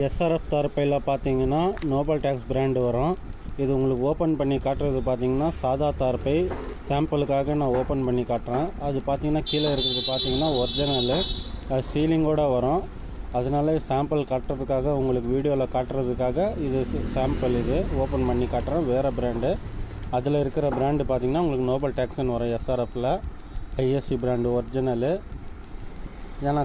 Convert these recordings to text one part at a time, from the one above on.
SRF தார்பையில் பார்த்தீங்கன்னா Nobel tax brand வரும். இது உங்களுக்கு ஓப்பன் பண்ணி காட்டுறது பார்த்தீங்கன்னா சாதா தார்பை சாம்பிளுக்காக நான் ஓப்பன் பண்ணி காட்டுறேன். அது பார்த்தீங்கன்னா கீழே இருக்கிறது பார்த்தீங்கன்னா ஒரிஜினலு, அது சீலிங்கோடு வரும். அதனால சாம்பிள் காட்டுறதுக்காக உங்களுக்கு வீடியோவில் காட்டுறதுக்காக இது சாம்பிள் இது ஓப்பன் பண்ணி காட்டுறேன். வேறு பிராண்டு, அதில் இருக்கிற பிராண்டு பார்த்தீங்கன்னா உங்களுக்கு நோபல் டேக்ஸ்னு வரும். எஸ்ஆர்எஃப்பில் ஐஎஸ்சி பிராண்டு ஒரிஜினலு. ஏன்னா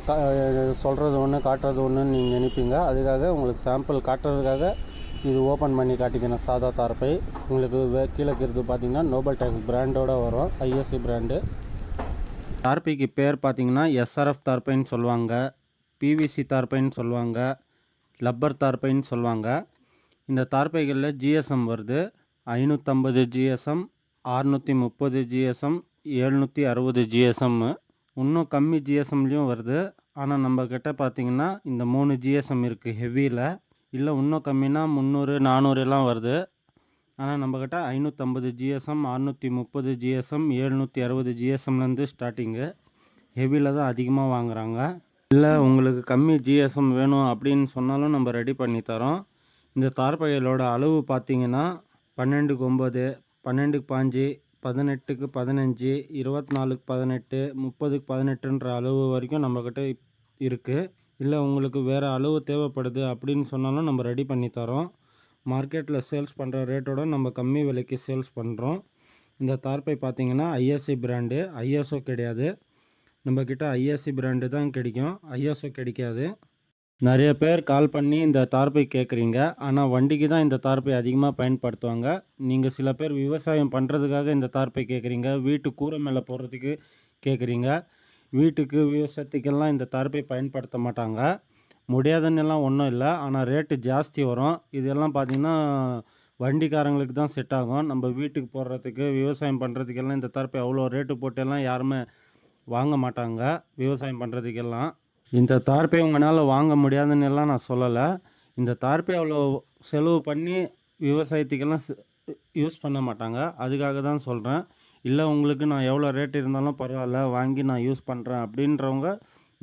சொல்கிறது ஒன்று காட்டுறது ஒன்றுன்னு நீங்கள் நினைப்பீங்க. அதுக்காக உங்களுக்கு சாம்பிள் காட்டுறதுக்காக இது ஓப்பன் பண்ணி காட்டிக்கணும். சாதா தார்பை உங்களுக்கு கீழே இருக்கிறது பார்த்திங்கன்னா நோபல் டேக்ஸ் பிராண்டோடு வரும், ஐஎஸ்சி பிராண்டு. தார்பைக்கு பேர் பார்த்திங்கன்னா எஸ்ஆர்எஃப் தார்பைன்னு சொல்லுவாங்க, பிவிசி தார்பைன்னு சொல்லுவாங்க, லப்பர் தார்பைன்னு சொல்லுவாங்க. இந்த தார்பைகளில் ஜிஎஸ்எம் வருது. 550 ஜிஎஸ்எம், 630 ஜிஎஸ்எம், 760 ஜிஎஸ்எம், இன்னும் கம்மி ஜிஎஸ்எம்லேயும் வருது. ஆனால் நம்மக்கிட்ட பார்த்திங்கன்னா இந்த 3 ஜிஎஸ்எம் இருக்குது ஹெவியில். இல்லை இன்னும் கம்மினா 300 400 எல்லாம் வருது. ஆனால் நம்மக்கிட்ட 550 ஜிஎஸ்எம், 630 ஜிஎஸ்எம், 760 ஜிஎஸ்எம்லேருந்து ஸ்டார்டிங்கு. ஹெவியில் தான் அதிகமாக வாங்குகிறாங்க. இல்லை உங்களுக்கு கம்மி ஜிஎஸ்எம் வேணும் அப்படின்னு சொன்னாலும் நம்ம ரெடி பண்ணி தரோம். இந்த தார்பைகளோட அளவு பார்த்திங்கன்னா 12க்கு 9, 12க்கு 5, 18க்கு 15, 24க்கு 18, 30க்கு 18ன்ற அளவு வரைக்கும் நம்மக்கிட்ட இருக்குது. இல்லை உங்களுக்கு வேறு அளவு தேவைப்படுது அப்படின்னு சொன்னாலும் நம்ம ரெடி பண்ணி தரோம். மார்க்கெட்டில் சேல்ஸ் பண்ணுற ரேட்டோட நம்ம கம்மி விலைக்கு சேல்ஸ் பண்ணுறோம். இந்த தார்பை பார்த்திங்கன்னா ஐஎஸ்சி பிராண்டு, ஐஎஸ்ஓ கிடையாது. நம்மக்கிட்ட ஐஎஸ்சி பிராண்டு தான் கிடைக்கும், ஐஎஸ்ஓ கிடைக்காது. நிறைய பேர் கால் பண்ணி இந்த தார்பை கேட்குறீங்க. ஆனால் வண்டிக்கு தான் இந்த தார்பை அதிகமாக பயன்படுத்துவாங்க. நீங்கள் சில பேர் விவசாயம் பண்ணுறதுக்காக இந்த தார்பை கேட்குறீங்க, வீட்டு கூரை மேலே போடுறதுக்கு கேட்குறீங்க. வீட்டுக்கு விவசாயத்துக்கெல்லாம் இந்த தார்பை பயன்படுத்த மாட்டாங்க. முடியாதுன்னெல்லாம் ஒன்றும் இல்லை, ஆனால் ரேட்டு ஜாஸ்தி வரும். இதெல்லாம் பார்த்திங்கன்னா வண்டிக்காரங்களுக்கு தான் செட் ஆகும். நம்ம வீட்டுக்கு போடுறதுக்கு விவசாயம் பண்ணுறதுக்கெல்லாம் இந்த தார்பை அவ்வளோ ரேட்டு போட்டெல்லாம் யாருமே வாங்க மாட்டாங்க விவசாயம் பண்ணுறதுக்கெல்லாம். இந்த தார்பை உங்களால் வாங்க முடியாதுன்னு எல்லாம் நான் சொல்லலை. இந்த தார்பை அவ்வளோ செலவு பண்ணி விவசாயத்துக்கெல்லாம் யூஸ் பண்ண மாட்டாங்க, அதுக்காக தான் சொல்கிறேன். இல்லை உங்களுக்கு நான் எவ்வளோ ரேட் இருந்தாலும் பரவாயில்ல வாங்கி நான் யூஸ் பண்ணுறேன் அப்படின்றவங்க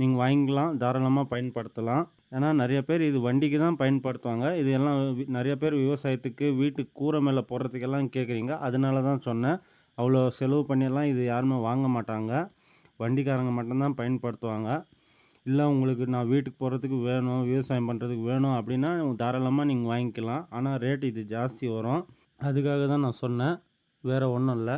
நீங்கள் வாங்கிக்கலாம், தாராளமாக பயன்படுத்தலாம். ஏன்னா நிறைய பேர் இது வண்டிக்கு தான் பயன்படுத்துவாங்க. இது எல்லாம் நிறைய பேர் விவசாயத்துக்கு வீட்டு கூரை மேலே போடுறதுக்கெல்லாம் கேட்குறீங்க, அதனால தான் சொன்னேன். அவ்வளோ செலவு பண்ணியெல்லாம் இது யாருமே வாங்க மாட்டாங்க, வண்டிக்காரங்க மட்டும்தான் பயன்படுத்துவாங்க. இல்லை உங்களுக்கு நான் வீட்டுக்கு போகிறதுக்கு வேணும், விவசாயம் பண்ணுறதுக்கு வேணும் அப்படின்னா தாராளமாக நீங்கள் வாங்கிக்கலாம். ஆனால் ரேட் இது ஜாஸ்தி வரும், அதுக்காக தான் நான் சொன்னேன், வேறு ஒன்றும் இல்லை.